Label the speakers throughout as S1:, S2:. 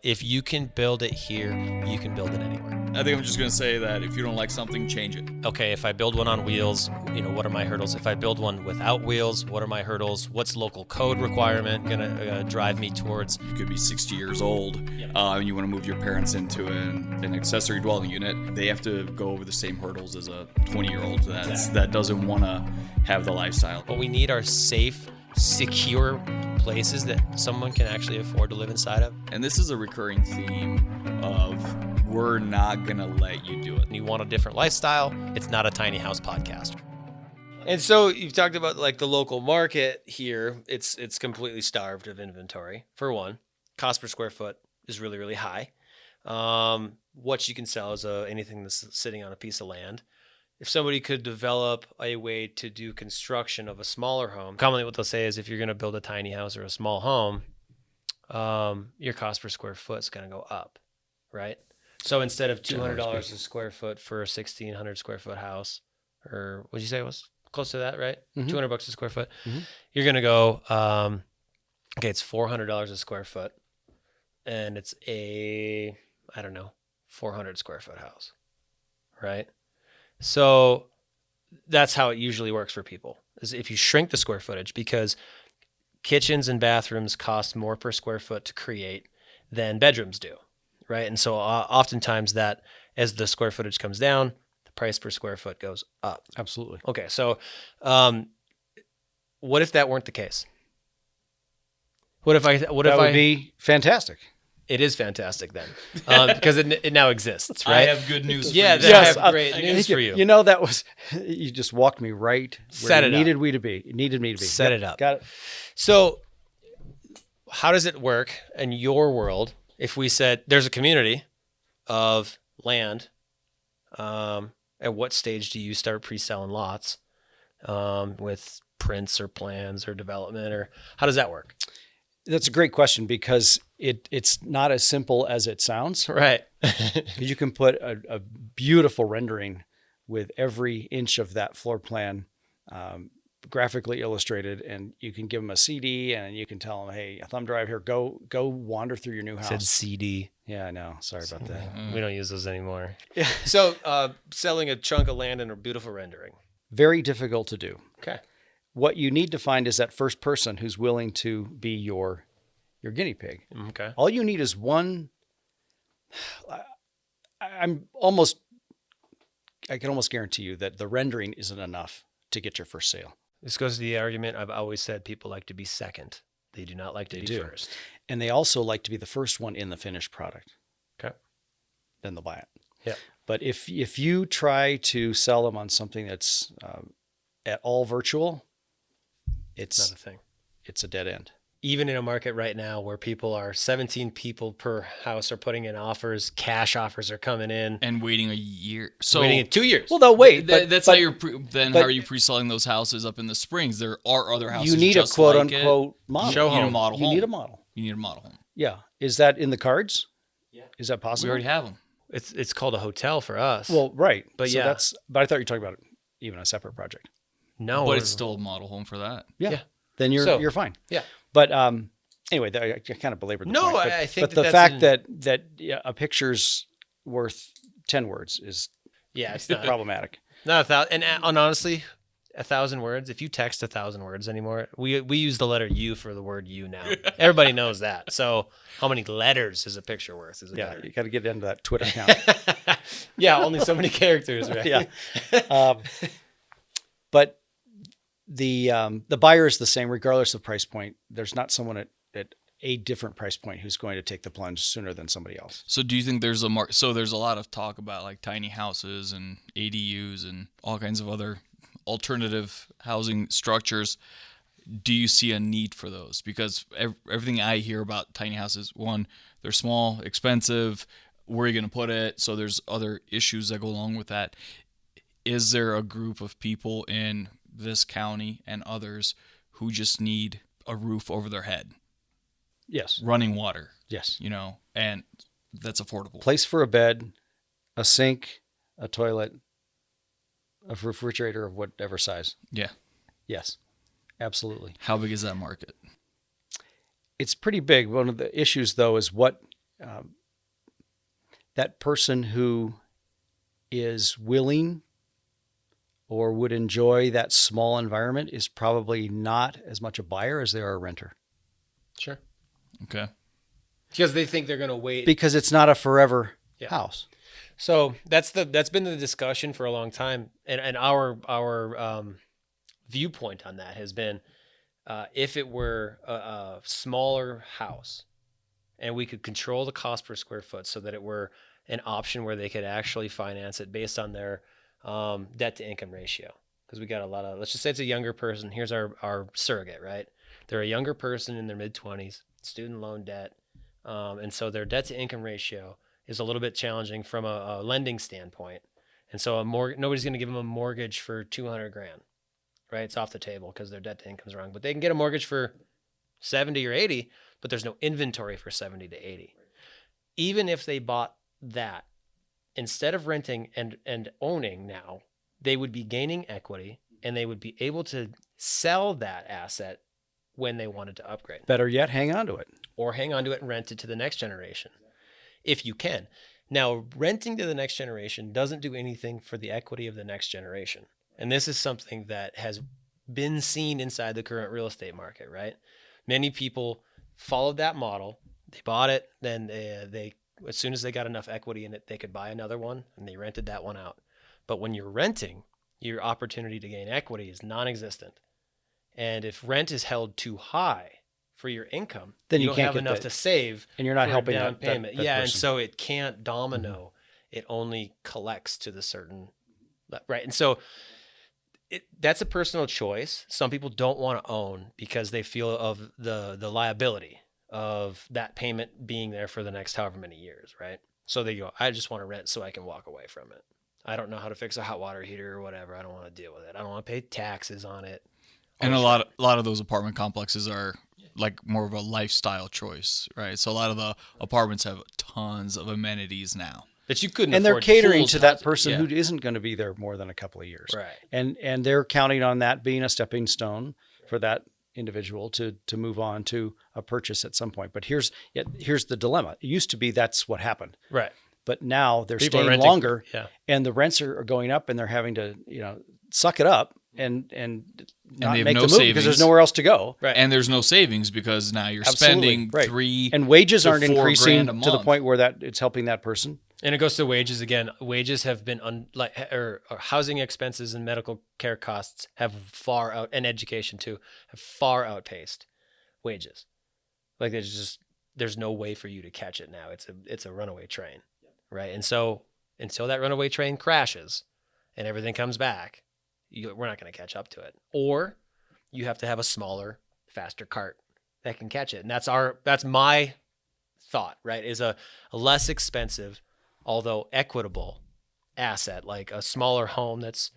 S1: If you can build it here, you can build it anywhere.
S2: I think I'm just going to say that if you don't like something, change it.
S1: Okay, if I build one on wheels, what are my hurdles? If I build one without wheels, what are my hurdles? What's local code requirement going to drive me towards?
S2: You could be 60 years old and you want to move your parents into an accessory dwelling unit. They have to go over the same hurdles as a 20-year-old that doesn't want to have the lifestyle.
S1: What we need are safe, secure places that someone can actually afford to live inside of.
S2: And this is a recurring theme of we're not going to let you do it.
S1: You want a different lifestyle, it's not a tiny house podcast. And so you've talked about like the local market here. It's completely starved of inventory. For one, cost per square foot is really, really high. What you can sell is anything that's sitting on a piece of land. If somebody could develop a way to do construction of a smaller home, commonly what they'll say is if you're going to build a tiny house or a small home, your cost per square foot is going to go up, right? So instead of $200 a square foot for a 1,600 square foot house, or what did you say it was close to that, right? Mm-hmm. $200 a square foot. Mm-hmm. You're going to go, it's $400 a square foot, and it's a, 400 square foot house, right? So that's how it usually works for people, is if you shrink the square footage, because kitchens and bathrooms cost more per square foot to create than bedrooms do, right? And so oftentimes that, as the square footage comes down, the price per square foot goes up.
S3: Absolutely.
S1: Okay, so what if that weren't the case?
S3: That would be fantastic.
S1: It is fantastic then, because it now exists, right?
S2: I have good news for you.
S1: I have great news for you.
S3: You just walked me right
S1: where
S3: you needed me to be.
S1: Set it up.
S3: Got it.
S1: So how does it work in your world if we said there's a community of land, at what stage do you start pre-selling lots with prints or plans or development, or how does that work?
S3: That's a great question, because it's not as simple as it sounds.
S1: Right.
S3: You can put a beautiful rendering with every inch of that floor plan graphically illustrated, and you can give them a CD and you can tell them, hey, a thumb drive here, go wander through your new house.
S1: Said CD.
S3: Yeah, I know. Sorry about that.
S1: We don't use those anymore. Yeah. So selling a chunk of land and a beautiful rendering.
S3: Very difficult to do.
S1: Okay.
S3: What you need to find is that first person who's willing to be your guinea pig.
S1: Okay.
S3: All you need is one. I can almost guarantee you that the rendering isn't enough to get your first sale.
S1: This goes to the argument I've always said: people like to be second. They do not like to be first.
S3: And they also like to be the first one in the finished product.
S1: Okay.
S3: Then they'll buy it.
S1: Yeah.
S3: But if you try to sell them on something that's at all virtual, it's
S1: not a thing.
S3: It's a dead end.
S1: Even in a market right now where 17 people per house are putting in offers, cash offers are coming in,
S2: and waiting a year. So
S1: waiting 2 years.
S3: Well, they'll wait.
S2: How are you pre-selling those houses up in the Springs? There are other houses.
S3: You need
S2: just
S3: a quote
S2: like
S3: unquote model.
S2: You need a model home.
S3: You need a model.
S2: You need a model home.
S3: Yeah. Is that in the cards?
S1: Yeah.
S3: Is that possible?
S2: We already have them.
S1: It's called a hotel for us.
S3: Well, right.
S1: But
S3: so but I thought you were talking about even a separate project.
S1: No,
S2: but it's still a model home for that.
S3: Yeah. Then you're fine.
S1: Yeah.
S3: But anyway, I kind of belabored the point. But,
S1: I think
S3: the fact that a picture's worth 10 words is
S1: it's not
S3: problematic.
S1: Not 1,000, and honestly, 1,000 words. If you text 1,000 words anymore, we use the letter U for the word you now. Everybody knows that. So how many letters is a picture worth?
S3: You got to get into that Twitter account.
S1: Yeah, only so many characters, right?
S3: Yeah. But the buyer is the same regardless of price point. There's not someone at a different price point who's going to take the plunge sooner than somebody else.
S2: So do you think there's there's a lot of talk about like tiny houses and ADUs and all kinds of other alternative housing structures. Do you see a need for those? Because everything I hear about tiny houses, one, they're small, expensive, where are you going to put it? So there's other issues that go along with that. Is there a group of people in this county and others who just need a roof over their head?
S3: Yes.
S2: Running water.
S3: Yes.
S2: And that's affordable.
S3: Place for a bed, a sink, a toilet, a refrigerator of whatever size.
S2: Yeah.
S3: Yes. Absolutely.
S2: How big is that market?
S3: It's pretty big. One of the issues, though, is what that person who is willing or would enjoy that small environment is probably not as much a buyer as they are a renter.
S1: Sure.
S2: Okay.
S1: Because they think they're going to wait.
S3: Because it's not a forever house.
S1: So that's been the discussion for a long time, and our viewpoint on that has been, if it were a smaller house, and we could control the cost per square foot, so that it were an option where they could actually finance it based on their debt to income ratio. Because we got a lot of, let's just say it's a younger person. Here's our surrogate, right? They're a younger person in their mid-20s, student loan debt, and so their debt to income ratio is a little bit challenging from a lending standpoint. And so nobody's going to give them a mortgage for $200,000, right? It's off the table because their debt to income's wrong. But they can get a mortgage for 70 or 80, but there's no inventory for 70 to 80. Even if they bought that, instead of renting and owning now, they would be gaining equity and they would be able to sell that asset when they wanted to upgrade.
S3: Better yet, hang on to it.
S1: Or hang on to it and rent it to the next generation, if you can. Now, renting to the next generation doesn't do anything for the equity of the next generation. And this is something that has been seen inside the current real estate market, right? Many people followed that model. They bought it, then they as soon as they got enough equity in it, they could buy another one, and they rented that one out. But when you're renting, your opportunity to gain equity is non-existent. And if rent is held too high for your income,
S3: then
S1: you
S3: you
S1: don't
S3: can't
S1: have
S3: get
S1: enough
S3: that,
S1: to save,
S3: and you're not
S1: for
S3: helping
S1: down
S3: that
S1: payment.
S3: that
S1: And
S3: person.
S1: so it can't domino. It only collects to the certain, right? And so that's a personal choice. Some people don't want to own because they feel of the liability of that payment being there for the next however many years, right? So they go, I just want to rent so I can walk away from it. I don't know how to fix a hot water heater or whatever. I don't want to deal with it. I don't want to pay taxes on it.
S2: And a lot of those apartment complexes are like more of a lifestyle choice, right? So a lot of the apartments have tons of amenities now.
S1: That you couldn't
S3: and they're
S1: afford
S3: catering
S1: pools,
S3: to that
S1: houses.
S3: person
S1: Yeah.
S3: who isn't going to be there more than a couple of years.
S1: Right.
S3: And they're counting on that being a stepping stone for that individual to move on to a purchase at some point. But here's the dilemma. It used to be that's what happened.
S1: Right.
S3: But now they're
S1: People are
S3: staying
S1: renting-
S3: longer,
S1: yeah.
S3: and the rents are going up, and they're having to suck it up and not
S2: they have
S3: make
S2: no
S3: the move because there's
S2: savings.
S3: nowhere else to go.
S1: Right.
S2: And there's no savings because now you're
S3: Absolutely,
S2: spending
S3: right.
S2: $3,000
S3: And wages
S2: to
S3: aren't
S2: $4,000
S3: increasing
S2: a
S3: to the
S2: month.
S3: point where that it's helping that person.
S1: And it goes to wages again. Wages have been or housing expenses and medical care costs have far out, and education too, have far outpaced wages. Like there's no way for you to catch it now. It's a runaway train, right? And so until that runaway train crashes and everything comes back, we're not going to catch up to it. Or you have to have a smaller, faster cart that can catch it. And that's my thought, right? Is a less expensive, although equitable asset, like a smaller home that's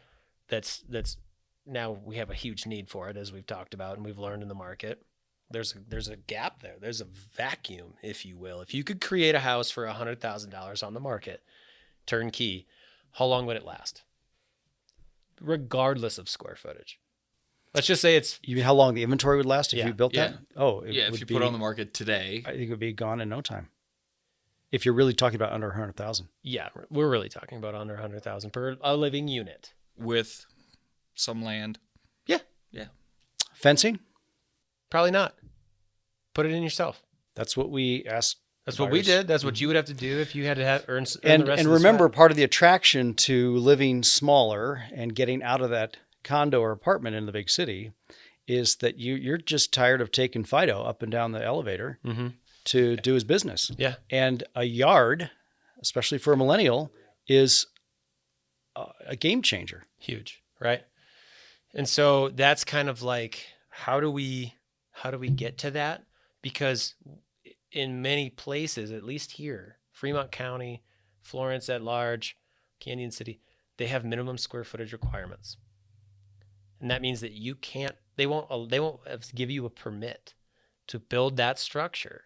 S1: now we have a huge need for it, as we've talked about and we've learned in the market. There's a gap there. There's a vacuum, if you will. If you could create a house for $100,000 on the market, turnkey, how long would it last? Regardless of square footage. Let's just say it's
S3: You mean how long the inventory would last if
S1: Yeah.
S3: you built that?
S2: Yeah.
S3: Oh, it
S2: If
S3: would
S2: you
S3: be,
S2: put it on the market today,
S3: I think it would be gone in no time. If you're really talking about under 100,000.
S1: yeah, we're really talking about under 100,000 per a living unit.
S2: with some land.
S1: Yeah,
S3: Fencing?
S1: probably not. Put it in yourself.
S3: That's what we asked.
S1: That's what we
S3: buyers.
S1: did. That's what you would have to do if you had to earn the
S3: And
S1: rest
S3: and
S1: of the
S3: remember,
S1: sweat.
S3: part of the attraction to living smaller and getting out of that condo or apartment in the big city is that you're just tired of taking Fido up and down the elevator to do his business.
S1: Yeah.
S3: And a yard, especially for a millennial, is a game changer.
S1: Huge, right? And so that's kind of like, how do we get to that? Because in many places, at least here, Fremont County, Florence at large, Canyon City, they have minimum square footage requirements. And that means that they won't give you a permit to build that structure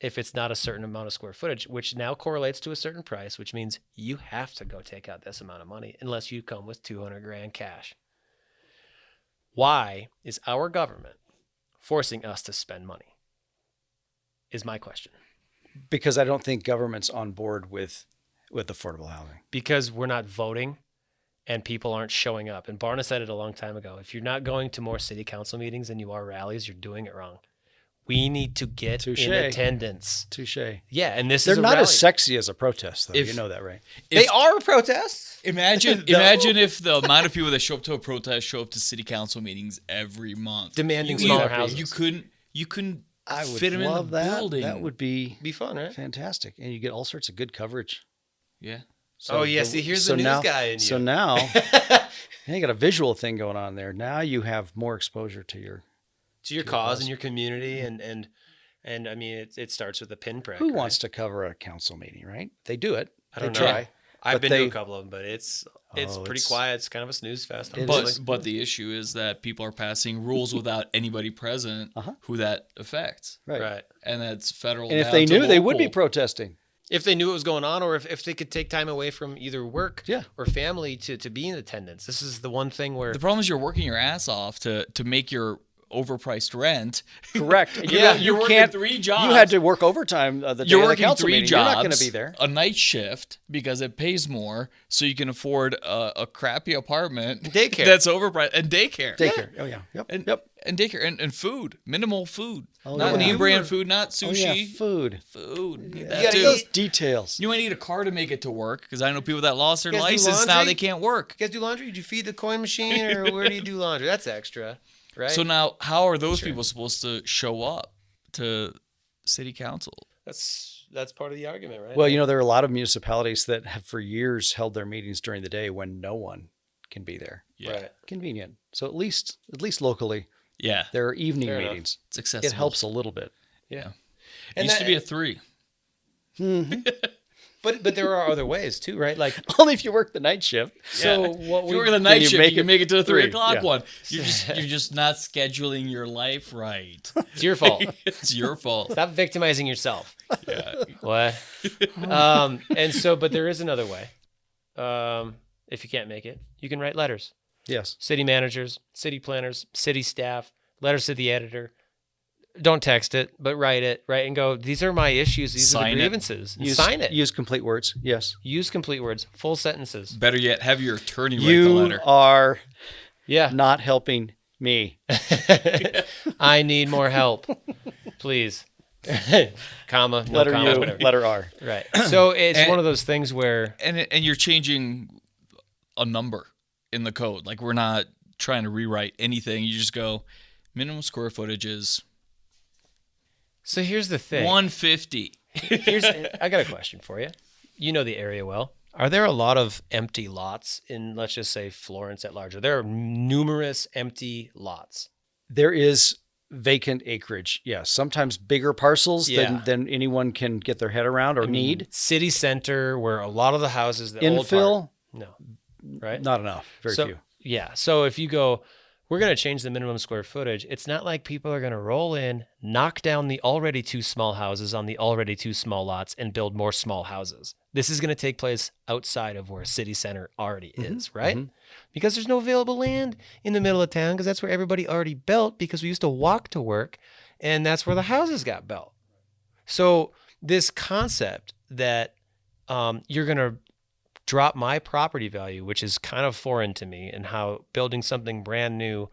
S1: if it's not a certain amount of square footage, which now correlates to a certain price, which means you have to go take out this amount of money unless you come with $200,000 cash. Why is our government forcing us to spend money? Is my question.
S3: Because I don't think government's on board with affordable housing.
S1: Because we're not voting and people aren't showing up. And Barna said it a long time ago. If you're not going to more city council meetings than you are rallies, you're doing it wrong. We need to get
S3: Touche.
S1: in attendance.
S3: Touche.
S1: Yeah, and this
S3: They're
S1: is a
S3: not
S1: rally.
S3: as sexy as a protest, though. You know that, right?
S1: They are protests.
S2: Imagine if the amount of people that show up to a protest show up to city council meetings every month,
S1: Demanding smaller houses.
S2: You couldn't
S3: I would
S2: fit them
S3: love
S2: in the
S3: that.
S2: building.
S3: That would be
S1: fun, right?
S3: fantastic, and you get all sorts of good coverage.
S2: Yeah.
S1: So see, here's the news guy in you.
S3: So now, you got a visual thing going on there. Now you have more exposure to your
S1: cause and your community, and I mean, it starts with a pinprick.
S3: Who wants to cover a council meeting, right? They do it.
S1: I don't
S3: They
S1: know.
S3: try.
S1: I've
S3: but
S1: been to
S3: they-
S1: a couple of them, but it's pretty
S3: it's-
S1: quiet. It's kind of a snooze fest.
S3: It
S1: honestly.
S3: is.
S2: But the issue is that people are passing rules without anybody present who that affects.
S1: Right.
S2: And that's federal.
S3: And if
S2: down
S3: they
S2: to
S3: knew, they would be
S2: local.
S3: protesting.
S1: If they knew what was going on, or if they could take time away from either work
S3: Yeah.
S1: or family to be in attendance. This is the one thing where
S2: The problem is you're working your ass off to make your overpriced rent.
S3: Correct. And
S2: You're working
S3: can't.
S2: 3 jobs.
S3: You had to work overtime the day
S2: You're
S3: of the
S2: working
S3: council
S2: 3
S3: meeting.
S2: jobs.
S3: You're not going to be there.
S2: A night shift because it pays more, so you can afford a crappy apartment.
S1: Daycare.
S2: That's overpriced and daycare.
S3: Daycare. Oh yeah. Yep.
S2: And,
S3: Yep.
S2: and daycare and food, minimal food,
S3: Oh,
S2: not
S3: yeah.
S2: name brand food, not
S3: Oh
S2: sushi.
S3: yeah. Food.
S2: Food. Need
S3: You
S2: that
S3: gotta
S2: too.
S3: those details.
S2: You might need a car to make it to work because I know people that lost their
S1: You guys do
S2: license now
S1: laundry?
S2: they can't work.
S1: you guys do laundry. Did you feed the coin machine, or where do you do laundry? That's extra, right?
S2: So now, how are those people supposed to show up to city council?
S1: that's part of the argument, right?
S3: Well, there are a lot of municipalities that have for years held their meetings during the day when no one can be there.
S1: Right.
S3: Convenient. So at least locally,
S2: Yeah,
S3: there are evening
S1: Fair enough.
S3: meetings.
S2: it's accessible.
S3: It helps a little bit.
S1: Yeah.
S2: It
S1: And
S2: used to
S1: that-
S2: be a 3.
S1: But there are other ways too, right? Like
S3: Only if you work the night shift. So what
S2: If you work the night shift, you can make it to the 3 o'clock
S3: Yeah.
S2: one. You're just not scheduling your life right.
S1: it's your fault.
S2: It's your fault.
S1: Stop victimizing yourself.
S2: Yeah.
S1: What? But there is another way. If you can't make it, you can write letters.
S3: Yes.
S1: City managers, city planners, city staff, letters to the editor. Don't text it, but write it, right? And go, these are my issues. These are
S2: Sign
S1: the
S2: it.
S1: grievances. Sign it.
S3: Use complete words. Yes.
S1: Use complete words, full sentences.
S2: Better yet, have your attorney write the
S3: You
S2: letter.
S3: are
S1: Yeah.
S3: not helping me.
S1: I need more help. Please. Comma, no
S3: Letter
S1: comma,
S3: U,
S1: whatever.
S3: letter R.
S1: Right. So it's
S2: And-
S1: one of those things where
S2: And you're changing a number in the code. Like we're not trying to rewrite anything. You just go minimum square footage is
S1: so here's the thing.
S2: 150.
S1: I got a question for you. You know the area well. Are there a lot of empty lots in, let's just say, Florence at large? There are numerous empty lots.
S3: There is vacant acreage. Yes. Sometimes bigger parcels
S1: Yeah.
S3: than anyone can get their head around or need.
S1: City center, where a lot of the houses, the old
S3: Infill,
S1: part, no, right?
S3: not enough. Very
S1: so,
S3: few.
S1: Yeah. So if you go, we're going to change the minimum square footage. It's not like people are going to roll in, knock down the already too small houses on the already too small lots and build more small houses. This is going to take place outside of where a city center already is, right? Because there's no available land in the middle of town because that's where everybody already built because we used to walk to work and that's where the houses got built. So this concept that you're going to drop my property value, which is kind of foreign to me, and how building something brand new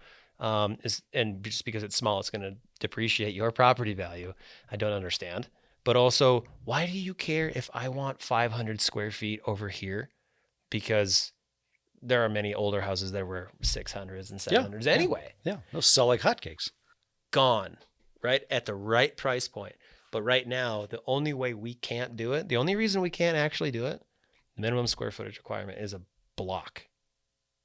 S1: is, and just because it's small, it's going to depreciate your property value. I don't understand. But also, why do you care if I want 500 square feet over here? Because there are many older houses that were 600s and 700s anyway.
S3: Yeah. Those sell like hotcakes.
S1: Gone, right? At the right price point. But right now, the only way we can't do it, the only reason we can't actually do it, the minimum square footage requirement is a block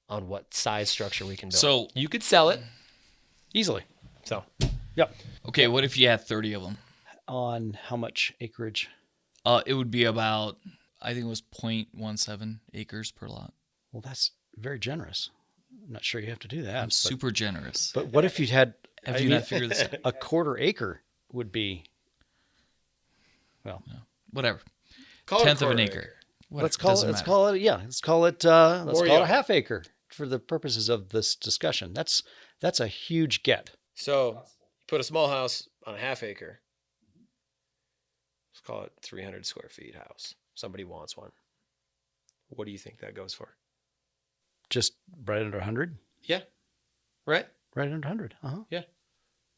S1: on what size structure we can build.
S2: So
S1: you could sell it.
S3: Easily.
S1: So
S3: Yep.
S2: okay, what if you had 30 of them?
S3: On how much acreage?
S2: It would be about, I think it was 0.17 acres per lot.
S3: Well, that's very generous. I'm not sure you have to do that.
S2: I'm super generous.
S3: But what if you had
S2: Have you not figured this out?
S3: a quarter acre would be, well,
S2: Whatever.
S1: call it a
S2: Tenth of an
S1: quarter
S2: acre.
S3: let's call it, let's call it a half acre for the purposes of this discussion. That's a huge get.
S1: So you put a small house on a half acre. call it 300 square feet house. Somebody wants one. What do you think that goes for?
S3: Just right under 100?
S1: Yeah. Right?
S3: Right under 100. Uh-huh.
S1: Yeah.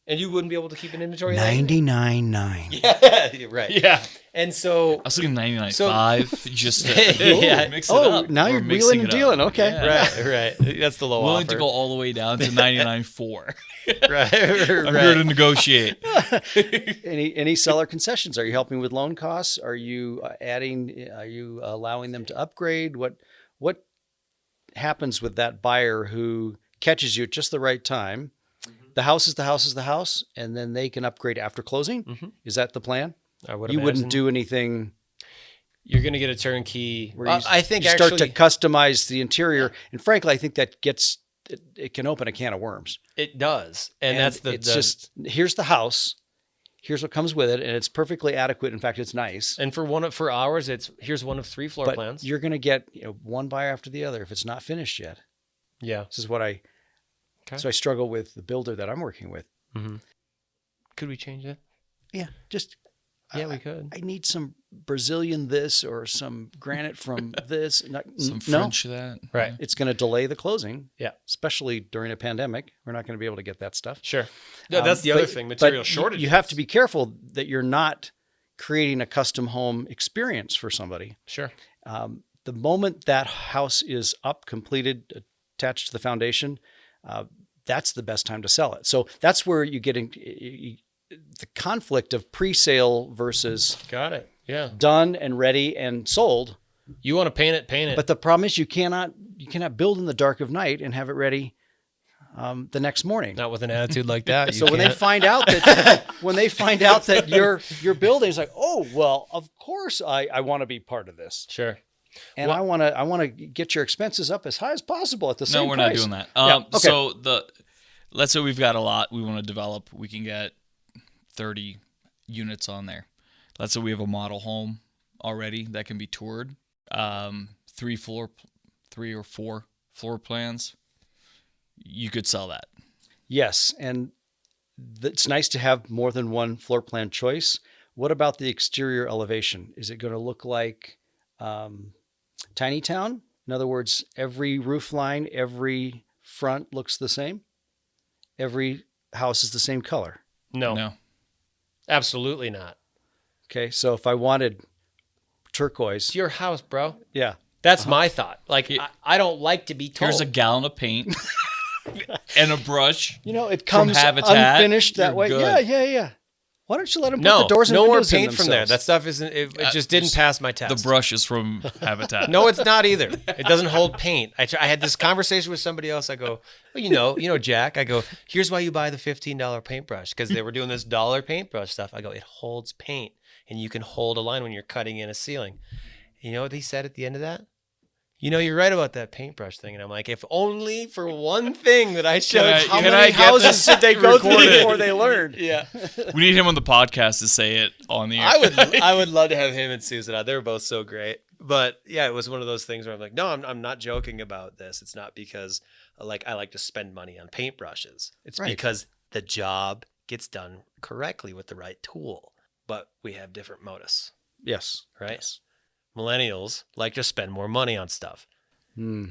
S1: And you wouldn't be able to keep an inventory of that?
S3: 99.9.
S1: Yeah, right.
S2: Yeah.
S1: And so
S2: I was thinking 99.5 just to
S1: Yeah.
S2: mix it up.
S3: Now
S2: We're
S3: you're
S2: mixing
S3: wheeling and
S2: it up.
S3: dealing. Okay.
S2: Yeah.
S1: right. That's the low
S2: Willing
S1: offer.
S2: to go all the way down to 99.4.
S1: Right.
S2: I'm here to negotiate.
S3: Any seller concessions? Are you helping with loan costs? Are you are you allowing them to upgrade? What happens with that buyer who catches you at just the right time? The house is the house, and then they can upgrade after closing.
S1: Mhm.
S3: Is that the plan?
S1: I would
S3: You
S1: imagine.
S3: wouldn't do anything
S1: You're going to get a turnkey.
S3: where you,
S1: I think
S3: you start
S1: actually
S3: to customize the interior. And frankly, I think that it can open a can of worms.
S1: it does. And that's
S3: it's just, here's the house. Here's what comes with it. And it's perfectly adequate. In fact, it's nice.
S1: and for ours, here's one of 3 floor
S3: But
S1: plans.
S3: you're going to get one buyer after the other if it's not finished yet.
S1: Yeah.
S3: This is what I struggle with the builder that I'm working with.
S1: Mm-hmm. Could we change it?
S3: Yeah, just
S1: We could.
S3: I need some Brazilian this or some granite from this.
S2: Some
S3: No,
S2: French that.
S1: Right.
S3: it's going to delay the closing.
S1: Yeah.
S3: Especially during a pandemic. We're not going to be able to get that stuff.
S1: Sure. No, that's the other thing, material shortage.
S3: You have to be careful that you're not creating a custom home experience for somebody.
S1: Sure.
S3: The moment that house is up, completed, attached to the foundation, that's the best time to sell it. So that's where you get the conflict of pre-sale versus
S1: Got it. Yeah.
S3: done and ready and sold.
S1: You want to paint it.
S3: But the problem is you cannot build in the dark of night and have it ready the next morning.
S1: Not with an attitude like that.
S3: So when they find out that your building is like, oh well, of course I want to be part of this,
S1: Sure.
S3: and I want to get your expenses up as high as possible at the same
S2: No, we're
S3: price.
S2: not doing that.
S3: Yeah, okay.
S2: So let's say we've got a lot we want to develop. We can get 30 units on there. Let's say we have a model home already that can be toured. 3 or 4 floor plans. You could sell that.
S3: Yes, and it's nice to have more than one floor plan choice. What about the exterior elevation? Is it going to look like tiny town? In other words, every roof line, every front looks the same? Every house is the same color?
S1: No. Absolutely not.
S3: Okay, so if I wanted turquoise,
S1: It's your house, bro.
S3: yeah,
S1: That's my thought. Like, I don't like to be told.
S2: Here's a gallon of paint and a brush.
S3: it comes
S2: Habitat,
S3: unfinished that
S2: you're
S3: way.
S2: good.
S3: Yeah. Why don't you let them put
S1: No,
S3: the doors and
S1: no more
S3: windows in
S1: paint from there.
S3: themselves?
S1: That stuff isn't. It just didn't pass my test.
S2: The brush is from Habitat.
S1: No, it's not either. It doesn't hold paint. I had this conversation with somebody else. I go, well, you know, Jack. I go, here's why you buy the $15 paintbrush, because they were doing this dollar paintbrush stuff. I go, it holds paint, and you can hold a line when you're cutting in a ceiling. You know what he said at the end of that? You know, you're right about that paintbrush thing. And I'm like, if only for one thing that I showed, how
S2: can I
S1: many
S2: get
S1: houses
S2: this
S1: did they go through
S2: recorded?
S1: before they learned? Yeah.
S2: We need him on the podcast to say it on the air.
S1: I would love to have him and Susan on. They were both so great. But yeah, it was one of those things where I'm like, no, I'm not joking about this. It's not because I like to spend money on paintbrushes. It's
S3: Right.
S1: because the job gets done correctly with the right tool. But we have different modus,
S3: Yes.
S1: right?
S3: Yes.
S1: Millennials like to spend more money on stuff.
S3: Hmm.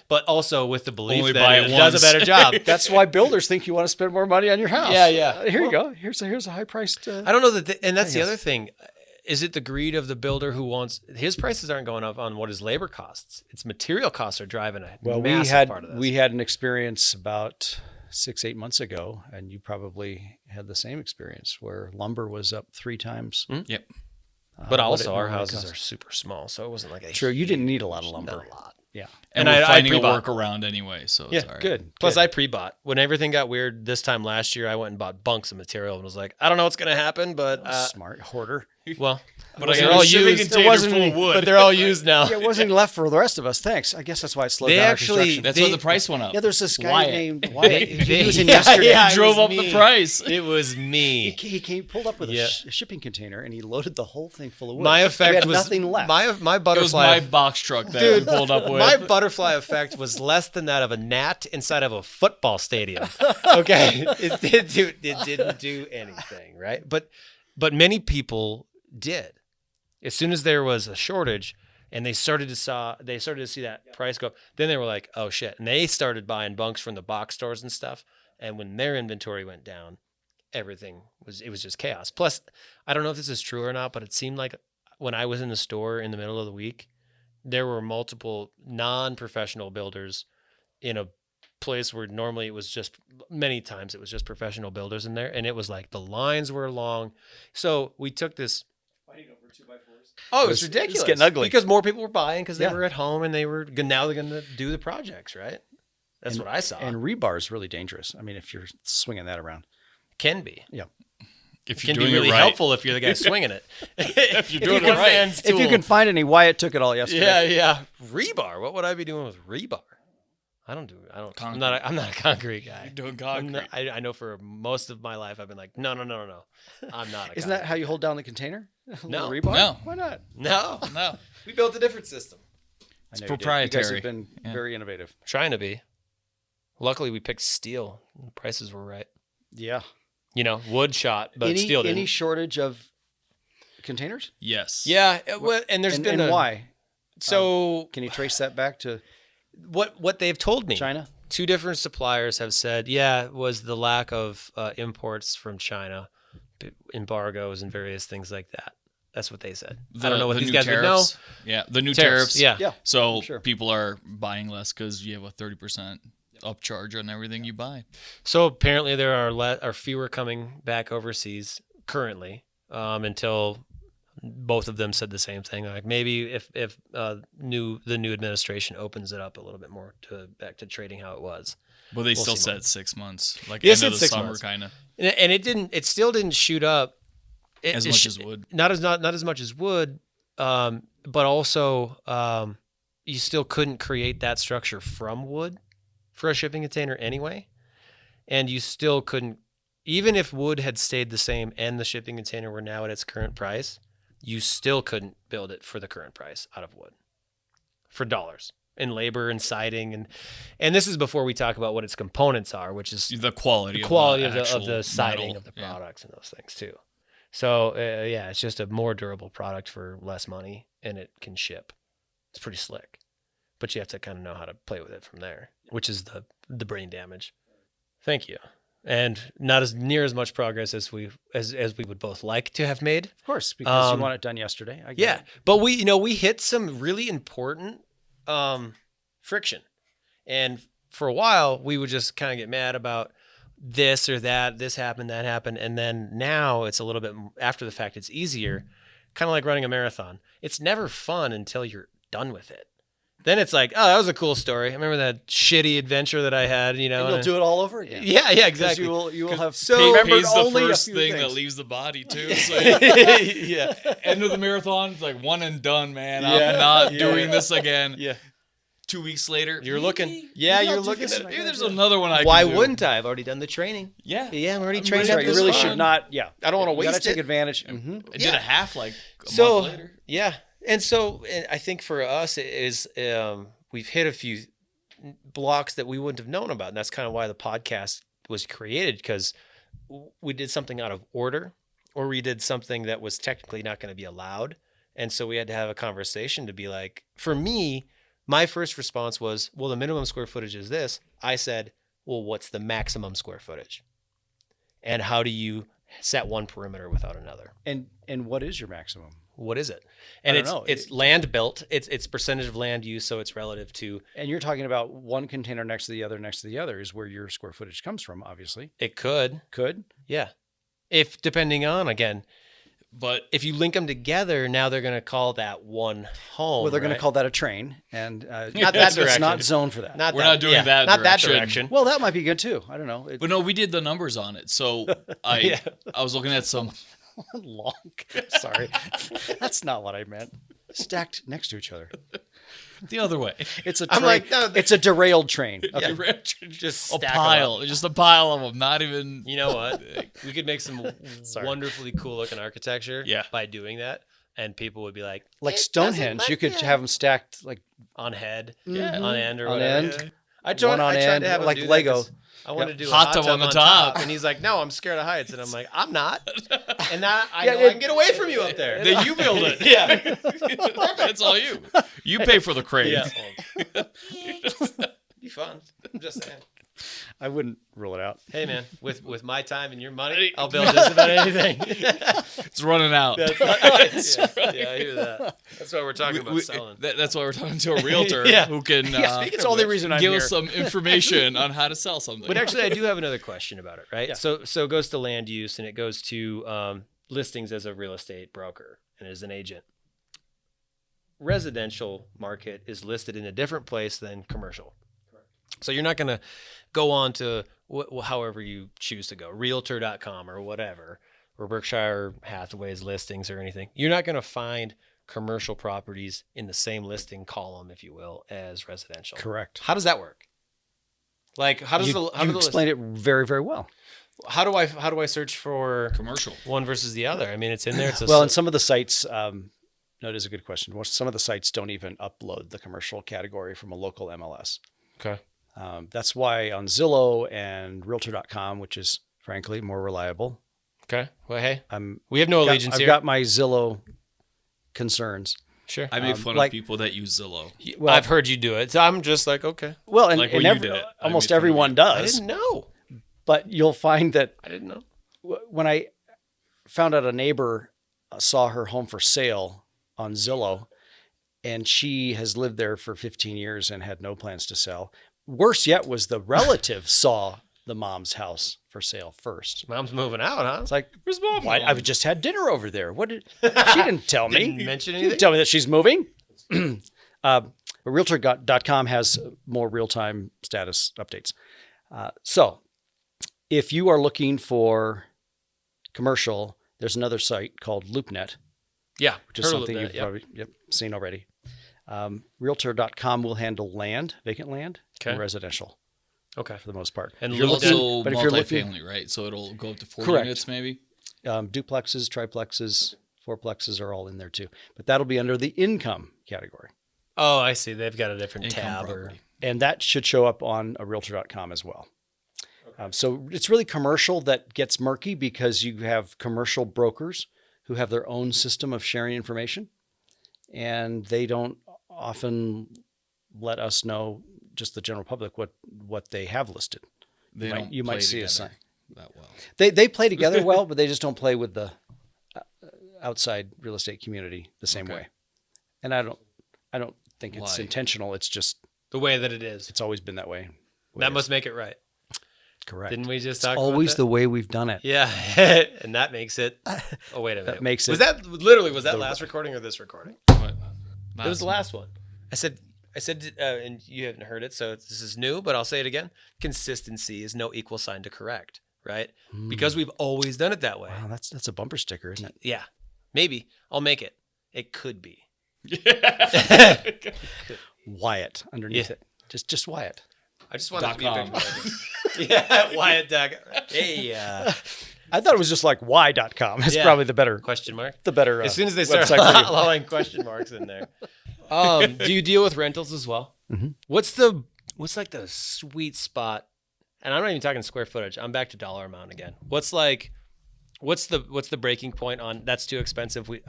S1: But also with the belief
S2: Only
S1: that
S2: buy
S1: it
S2: it
S1: does a
S2: once.
S1: better job.
S3: That's why builders think you want to spend more money on your house.
S1: Yeah.
S3: Here you go. Here's a high priced.
S1: I don't know that, and that's the
S3: Yes.
S1: other thing. Is it the greed of the builder who wants his prices aren't going up on what his labor costs? It's material costs are driving a massive part of this.
S3: we had an experience about 6-8 months ago, and you probably had the same experience where lumber was up 3 times.
S2: Yep.
S1: But
S3: what
S1: also
S3: it
S1: our
S3: normally
S1: houses
S3: costs.
S1: are super small, so it wasn't like a
S3: True. You didn't need a lot of lumber.
S1: Not a lot.
S3: Yeah.
S2: And,
S1: And
S2: we're
S1: I
S2: finding a
S1: pre-bought.
S2: workaround anyway, so
S1: Yeah,
S2: it's all right.
S3: Good.
S1: Plus,
S3: good.
S1: I pre-bought. When everything got weird this time last year, I went and bought bunks of material and was like, I don't know what's going to happen, but
S3: Smart hoarder.
S1: well,
S2: But I
S1: they're
S2: got a
S1: all
S2: shipping
S1: used.
S2: container
S3: There wasn't
S2: full
S3: any-
S2: of wood.
S1: But they're all used now.
S3: Yeah, it wasn't left for the rest of us. Thanks. I guess that's why it slowed
S1: They
S3: down. our
S1: actually-
S3: construction.
S2: That's
S1: They-
S2: why the price went up.
S3: Yeah, there's this guy
S2: Wyatt.
S3: named Wyatt. He was in
S1: Yeah,
S3: yesterday.
S1: yeah,
S2: He
S1: it
S2: drove
S1: was
S2: up the
S1: me.
S2: price.
S1: It was me.
S3: He came, pulled up with
S1: Yeah.
S3: a shipping container, and he loaded the whole thing full of wood.
S1: My
S3: We
S1: effect
S3: had
S1: was
S3: nothing left.
S1: My
S2: It was
S1: butterfly.
S2: my box truck that we pulled up with.
S1: My butterfly effect was less than that of a gnat inside of a football stadium. Okay, it didn't do anything, right? But many people did. As soon as there was a shortage and they started to see that price go up, then they were like, oh shit. And they started buying bunks from the box stores and stuff. And when their inventory went down, it was just chaos. Plus, I don't know if this is true or not, but it seemed like when I was in the store in the middle of the week, there were multiple non-professional builders in a place where normally many times it was just professional builders in there. And it was like the lines were long. So we took this. Fighting over 2x4s. Oh, it was ridiculous.
S3: It's getting ugly.
S1: Because more people were buying because they were at home and now they're going to do the projects, right? That's what I saw.
S3: And rebar is really dangerous. I mean, if you're swinging that around.
S1: Can be.
S3: Yeah.
S2: If you're
S1: can
S2: doing
S1: be really
S2: it right.
S1: helpful if you're the guy swinging it.
S2: If you're doing it right.
S3: If you can find any, Wyatt took it all yesterday.
S1: Yeah. Rebar. What would I be doing with rebar? I'm not a concrete guy.
S2: You're doing concrete.
S1: I know for most of my life I've been like, no. I'm not a
S3: Isn't that how you hold down the container?
S1: No.
S3: Rebar?
S2: No.
S3: Why not?
S1: No.
S2: No.
S1: We built a different system.
S3: It's
S2: proprietary.
S3: You guys have been very innovative.
S1: Trying to be. Luckily, we picked steel. The prices were right.
S3: Yeah.
S1: Wood shot, but steel didn't.
S3: Any shortage of containers?
S2: Yes.
S1: Yeah, and there's been
S3: and why?
S1: So
S3: can you trace that back to
S1: what they've told me?
S3: China?
S1: 2 different suppliers have said, it was the lack of imports from China, embargoes and various things like that. That's what they said. I don't know what these guys would know.
S2: Yeah, the new tariffs.
S1: Yeah.
S2: So
S3: sure.
S2: people are buying less because you have a 30% upcharge on everything you buy.
S1: So apparently there are fewer coming back overseas currently until both of them said the same thing. Like maybe if the new administration opens it up a little bit more back to trading how it was.
S2: Well, they still said 6 months, like
S1: end
S2: of the
S1: 6
S2: summer
S1: months.
S2: kind of.
S1: And it still didn't shoot up
S2: As much as wood.
S1: Not as much as wood, but also you still couldn't create that structure from wood for a shipping container anyway. And you still couldn't, even if wood had stayed the same and the shipping container were now at its current price, you still couldn't build it for the current price out of wood for dollars in labor and siding. And this is before we talk about what its components are, which is
S2: The quality
S1: of
S2: actual
S1: the siding
S2: metal.
S1: of the products and those things too. So it's just a more durable product for less money, and it can ship. It's pretty slick, but you have to kind of know how to play with it from there, which is the brain damage. Thank you, and not as near as much progress as we would both like to have made.
S3: Of course, because you want it done yesterday. I get it.
S1: But we hit some really important friction, and for a while we would just kind of get mad about this or that, this happened, that happened. And then now it's a little bit after the fact, it's easier, kind of like running a marathon. It's never fun until you're done with it. Then it's like, oh, that was a cool story. I remember that shitty adventure that I had,
S3: And you'll do it all over again.
S1: Yeah, exactly.
S3: You will have
S2: Pays the
S3: only a
S2: first
S3: few
S2: thing
S3: things.
S2: that leaves the body too. So
S1: Yeah.
S2: end of the marathon, it's like one and done, man. I'm not doing this again.
S1: Yeah.
S2: 2 weeks later,
S1: You're looking.
S3: Maybe
S1: Yeah, you're
S3: I'll do
S1: looking
S3: this
S1: at
S3: one.
S1: it.
S2: maybe there's another one I
S1: Why
S2: can do.
S1: wouldn't I? I've already done the training.
S2: Yeah.
S1: Yeah, I'm already
S2: I'm
S1: trained
S2: ready
S1: up
S3: Right, you
S1: this
S3: really
S1: fun.
S3: should not. Yeah,
S1: I don't want to
S3: You got
S1: waste
S3: to take
S1: it.
S3: advantage.
S2: I did a half like a
S1: So
S2: month later.
S1: yeah, and so I think for us it is we've hit a few blocks that we wouldn't have known about, and that's kind of why the podcast was created, because we did something out of order, or we did something that was technically not going to be allowed, and so we had to have a conversation to be like, for me, my first response was, well, the minimum square footage is this. I said, well, what's the maximum square footage, and how do you set one perimeter without another?
S3: And what is your maximum?
S1: What is it? And
S3: I don't know.
S1: it's land built. It's percentage of land use, so it's relative to.
S3: And you're talking about one container next to the other is where your square footage comes from, obviously.
S1: It could, yeah. If depending on, again,
S2: But
S1: if you link them together, now they're going to call that one home.
S3: Well, they're going
S1: right?
S3: to call that a train, and
S1: Not that
S3: it's
S1: direction.
S3: not zoned for that.
S2: We're not doing that
S1: Not that
S2: direction.
S1: direction.
S3: Well, that might be good too. I don't know.
S2: but no, we did the numbers on it. So I was looking at some.
S3: Long. Sorry, that's not what I meant. Stacked next to each other.
S2: The other way.
S3: It's a
S1: I'm
S3: train.
S1: like, no,
S3: it's a derailed train. Okay.
S1: Just
S2: a
S1: stack 'em
S2: pile,
S1: up.
S2: just a pile of them. Not even.
S1: You know what? We could make some wonderfully cool looking architecture by doing that, and people would be like,
S3: Like
S1: "It
S3: Stonehenge,
S1: doesn't
S3: you
S1: look
S3: could
S1: good."
S3: have them stacked like
S1: On head,
S3: Mhm.
S1: on end, or
S3: on
S1: whatever.
S3: end.
S1: I tried
S3: end,
S1: to have him
S3: like
S1: do
S3: Lego.
S1: That 'cause I wanted to do
S2: Hot
S1: a hot
S2: tub
S1: tub
S2: on the
S1: on
S2: top.
S1: and he's like, "No, I'm scared of heights," and I'm like, "I'm not," and now I
S3: Yeah,
S1: know I can get away from you up there.
S2: Then you build it.
S1: Yeah,
S2: That's all you. You pay for the crane.
S1: yeah. Be fun. I'm just saying.
S3: I wouldn't rule it out.
S1: Hey man, with my time and your money, I'll build just about anything.
S2: It's running out.
S1: Yeah, I hear that. That's why we're talking about selling.
S2: That's why we're talking to a realtor
S1: Yeah.
S2: who can
S1: Speaking
S3: It's
S1: of
S3: the only
S1: which,
S3: reason I'm
S2: give
S3: here.
S2: us some information on how to sell something.
S1: But actually, I do have another question about it, right?
S3: Yeah.
S1: So it goes to land use and it goes to listings as a real estate broker and as an agent. Residential market is listed in a different place than commercial. So you're not going to go on to however you choose to go, Realtor.com or whatever, or Berkshire Hathaway's listings or anything. You're not going to find commercial properties in the same listing column, if you will, as residential.
S3: Correct.
S1: How does that work? Like, how does
S3: You explained it very, very well.
S1: How do I search for
S2: commercial.
S1: one versus the other? I mean, it's in there. It's
S3: Well, and some of the sites, no, it is a good question. Well, some of the sites don't even upload the commercial category from a local MLS.
S1: okay.
S3: That's why on Zillow and Realtor.com, which is frankly more reliable.
S1: Okay. Well, hey,
S3: I'm
S1: we have no allegiance
S3: I've
S1: here.
S3: got my Zillow concerns.
S1: Sure.
S2: I make fun
S3: like-
S2: of people that use Zillow.
S3: Well,
S1: I've heard you do it, so I'm just like, okay.
S3: Well, and,
S2: Like
S3: and
S2: when you did it, I
S3: almost
S2: made fun of
S3: everyone
S2: you.
S1: I
S3: does,
S1: didn't know.
S3: but you'll find that
S1: I didn't know.
S3: when I found out a neighbor saw her home for sale on Zillow, and she has lived there for 15 years and had no plans to sell. Worse yet was the relative saw the mom's house for sale first.
S1: Mom's moving out, huh?
S3: It's like,
S2: Where's mom?
S3: why? I've just had dinner over there. What did she didn't tell me?
S1: Didn't mention
S3: She
S1: anything.
S3: didn't tell me that she's moving. But Realtor.com has more real-time status updates. So if you are looking for commercial, there's another site called LoopNet,
S1: Yeah,
S3: which is
S1: heard of
S3: something
S1: that,
S3: you've
S1: yep.
S3: probably seen already. Realtor.com will handle land, vacant land, and
S1: Okay.
S3: residential
S1: Okay.
S3: for the most part.
S1: And
S2: You're
S1: look at-
S2: also
S3: but if you're looking-
S2: multifamily, right? So it'll go up to 4
S3: Correct.
S2: units maybe?
S3: Duplexes, triplexes, fourplexes are all in there too. But that'll be under the income category.
S1: oh, I see. They've got a different
S2: Income
S1: tab. Or,
S2: property.
S3: And that should show up on a Realtor.com as well. So it's really commercial that gets murky because you have commercial brokers who have their own system of sharing information, and they don't often let us know, just the general public, what they have listed.
S2: They don't
S3: You might
S2: play
S3: see a
S2: together
S3: sign.
S2: that well.
S3: They play together well, but they just don't play with the outside real estate community the same
S2: Okay.
S3: way. And I don't think it's
S2: Why?
S3: intentional. It's just
S1: the way that it is.
S3: it's always been that way.
S1: That must make it right.
S3: Correct.
S1: Didn't we just
S3: It's
S1: talk
S3: always
S1: about
S3: the way we've done it.
S1: that? Yeah. And that makes it. Oh, wait a minute.
S3: makes
S1: Was
S3: it
S1: that literally, was that
S3: the-
S1: last recording or this recording?
S2: What?
S1: It was the last one. I said, and you haven't heard it, so this is new, but I'll say it again. Consistency is no equal sign to correct, right? Because we've always done it that way.
S3: Wow, that's a bumper sticker, isn't it?
S1: Yeah. Maybe. I'll make it. It could be.
S3: Wyatt underneath
S1: Yeah.
S3: it. Just Wyatt.
S1: I just wanted to be a
S2: .com.
S1: big part of it. Yeah, Wyatt. Hey,
S3: I thought it was just like y.com. It's
S1: Yeah.
S3: probably the better
S1: question mark.
S3: As
S1: As soon as they start
S3: website for you.
S1: allowing question marks in there. Do you deal with rentals as well?
S3: Mhm.
S1: What's like the sweet spot? And I'm not even talking square footage. I'm back to dollar amount again. What's the breaking point on that's too expensive? We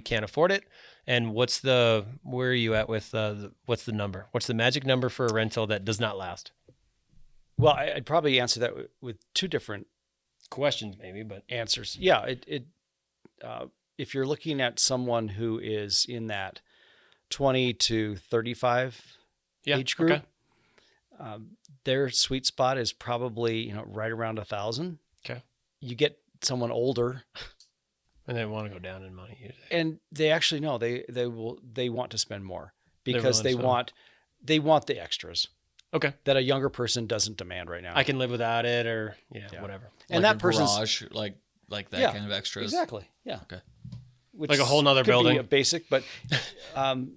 S1: can't afford it. And where are you at with what's the number? What's the magic number for a rental that does not last?
S3: Well, I'd probably answer that with two different
S1: Questions maybe, but
S3: answers. Yeah, if you're looking at someone who is in that 20 to 35
S1: yeah,
S3: age group,
S1: okay.
S3: their sweet spot is probably right around 1,000.
S1: Okay.
S3: You get someone older,
S1: And they want to go down in money usually.
S3: and they actually know they want to spend more because
S1: willing to
S3: they want the extras
S1: Okay.
S3: that a younger person doesn't demand right now.
S1: I can live without it or
S3: Yeah.
S1: whatever.
S3: and
S2: Like
S3: that
S2: a
S3: person's
S2: garage, like that
S3: Yeah,
S2: kind of extras.
S3: exactly, yeah.
S2: Okay.
S3: Which
S1: Like a whole nother
S3: could be
S1: building.
S3: a basic, but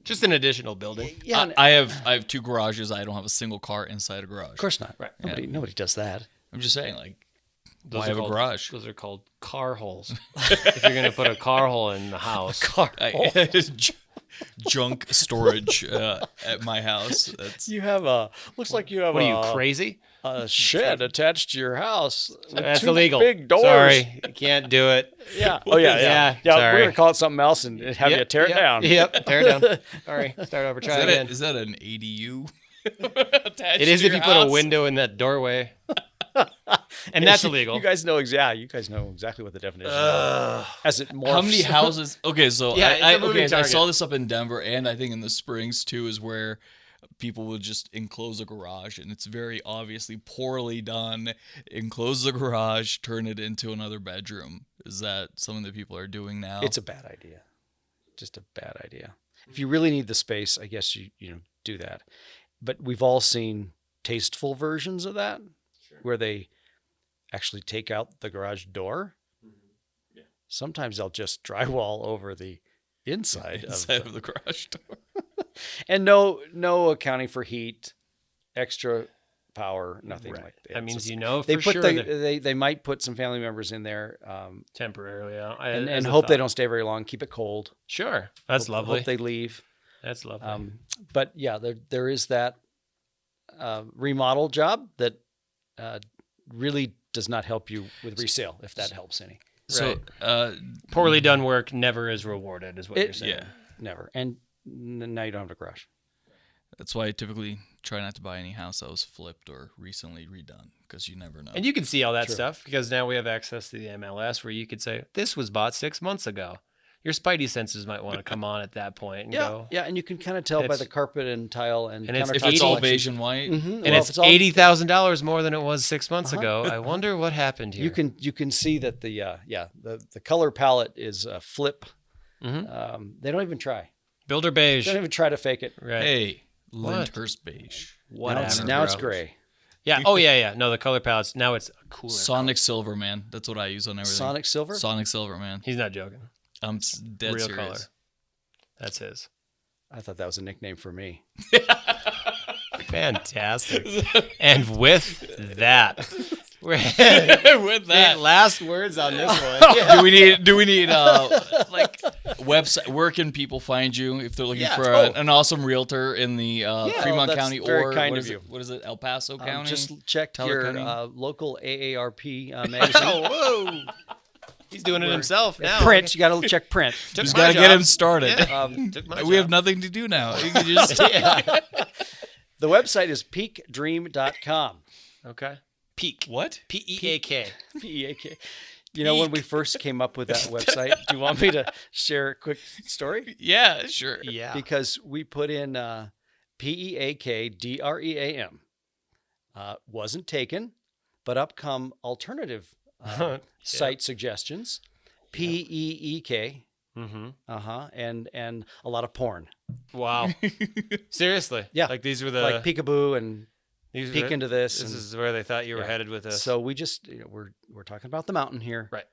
S1: Just an additional building.
S3: yeah, and-
S2: I have 2 garages. I don't have a single car inside a garage.
S3: of course not.
S1: Right.
S3: Nobody does that.
S2: I'm just saying, like,
S1: Those
S2: why
S1: are
S2: have a
S1: called-
S2: garage?
S1: Those are called car holes. If you're going to put a car hole in the house.
S3: Car.
S2: junk storage at my house. That's
S3: You have looks like you have
S1: What are you, crazy?
S3: a shed attached to your house. With
S1: That's
S3: 2
S1: illegal.
S3: Big doors.
S1: Sorry, you can't do it.
S3: Yeah. Oh yeah.
S1: Yeah,
S3: We're
S1: sorry.
S3: gonna call it something else and have you tear it down.
S1: Yep, tear it down. Sorry, start over. Try again.
S2: is that an ADU? Attached
S1: It is
S2: to
S1: if
S2: your
S1: you put a
S2: house?
S1: window in that doorway, and that's illegal.
S3: You guys know exactly what the definition is. As it morphs.
S2: How many houses? Okay, so
S1: Yeah, it's a moving
S2: I
S1: target.
S2: saw this up in Denver, and I think in the Springs too, is where people will just enclose a garage, and it's very obviously poorly done. Enclose the garage, turn it into another bedroom. Is that something that people are doing now?
S3: It's a bad idea. Just a bad idea. If you really need the space, I guess you do that. But we've all seen tasteful versions of that, where they actually take out the garage door.
S2: Yeah.
S3: Sometimes they'll just drywall over the inside
S2: of the garage door.
S3: and no accounting for heat, extra power, nothing like that.
S1: That means
S3: It's-
S1: for
S3: they put
S1: sure
S3: they might put some family members in there
S1: temporarily,
S3: and hope they don't stay very long. Keep it cold.
S1: Sure, that's lovely.
S3: Hope they leave.
S1: That's lovely.
S3: But yeah, there is that remodel job that really does not help you with resale, if that helps any.
S2: So,
S1: Poorly done work never is rewarded, is what you're saying.
S2: yeah,
S3: Never. And now you don't have a garage.
S2: that's why I typically try not to buy any house that was flipped or recently redone, because you never know.
S1: And you can see all that
S3: True.
S1: stuff because now we have access to the MLS where you could say, this was bought 6 months ago. Your spidey senses might want to come on at that point and go.
S3: Yeah, and you can kind of tell by
S1: It's-
S3: the carpet and tile and
S1: and it's-
S3: countertop
S1: if
S2: If it's all
S3: selection.
S2: beige and white,
S3: Mhm.
S1: And it's $80,000 more than it was 6 months ago. I wonder what happened here.
S3: You can see that the color palette is a flip.
S1: Mhm.
S3: They don't even try.
S1: Builder beige.
S3: They don't even try to fake it.
S1: Right.
S2: hey,
S1: What?
S2: Lyndhurst beige.
S1: Whatever.
S3: Now it's
S1: bro.
S3: gray.
S1: Yeah. Oh, yeah. No, the color palettes. Now it's a cooler.
S2: Sonic Silver, man. That's what I use on everything.
S3: Sonic silver.
S2: Sonic Silver, man.
S1: He's not joking.
S2: I'm dead
S1: Real
S2: serious.
S1: color. That's his.
S3: I thought that was a nickname for me.
S1: Fantastic. And with that, we're
S2: With that,
S1: last words on this one.
S2: do we need like website? Where can people find you if they're looking for an awesome realtor in the Fremont
S3: that's
S2: County
S3: very
S2: or
S3: kind
S2: what
S3: of
S2: is
S3: you.
S2: it? What is it? El Paso County.
S3: Just check
S2: Teller
S3: your
S2: County?
S3: local AARP magazine.
S1: Whoa. He's doing it himself now.
S3: Print. You got to check print.
S1: Took
S2: Just
S1: my
S2: gotta get
S1: job.
S2: him started.
S1: Took my
S2: We have
S1: job.
S2: nothing to do now. You can just
S3: The website is peakdream.com.
S1: Okay. Peak.
S2: what?
S1: P-E-A-K.
S3: P-E-A-K. You know, when we first came up with that website, do you want me to share a quick story?
S2: Yeah, sure.
S1: Yeah.
S3: Because we put in P-E-A-K-D-R-E-A-M. Wasn't taken, but up come alternative site suggestions. P-E-E-K.
S1: Mm-hmm.
S3: And a lot of porn.
S1: Wow. Seriously.
S3: Yeah.
S1: Like these were the
S3: Like peekaboo and
S1: these
S3: peek
S1: were-
S3: into this.
S1: This
S3: and-
S1: is where they thought you were
S3: Yeah.
S1: headed with this.
S3: So we just, we're talking about the mountain here.
S1: Right.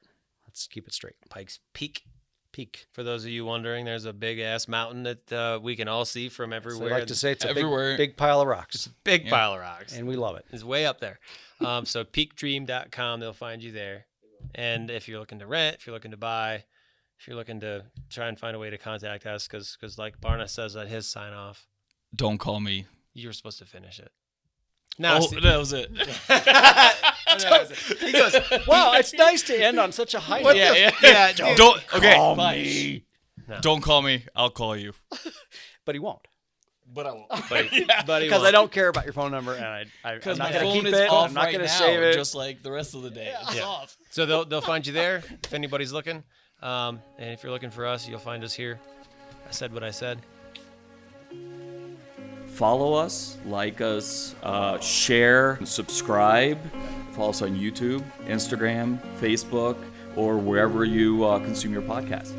S3: Let's keep it straight.
S1: Pikes Peak.
S3: Peak.
S1: For those of you wondering, there's a big ass mountain that we can all see from
S3: So
S1: everywhere.
S3: I like to say it's a
S2: Everywhere.
S3: big pile of rocks,
S1: big pile of rocks.
S3: and we love it.
S1: It's way up there. So peakdream.com, they'll find you there. And if you're looking to rent, if you're looking to buy, if you're looking to try and find a way to contact us, because like Barna says at his sign off,
S2: Don't call me.
S1: you were supposed to finish it. No,
S2: Oh, that was it.
S1: he goes,
S3: Wow, it's nice to end on such a high note.
S1: yeah, dude.
S2: Don't. Okay.
S3: Call
S2: fine.
S3: me.
S1: No.
S2: Don't call me. I'll call you.
S3: But he won't.
S2: But I won't.
S1: But
S3: Because I don't care about your phone number, and I'm
S2: Because
S3: not
S2: my
S3: going to
S2: phone
S3: keep
S2: is
S3: it.
S2: off
S3: I'm not
S2: right
S3: going to
S2: now,
S3: save it.
S2: just like the rest of the day. It's
S1: Yeah.
S2: off.
S1: So they'll find you there if anybody's looking. And if you're looking for us, you'll find us here. I said what I said.
S4: Follow us, like us, share, subscribe. Follow us on YouTube, Instagram, Facebook, or wherever you consume your podcast.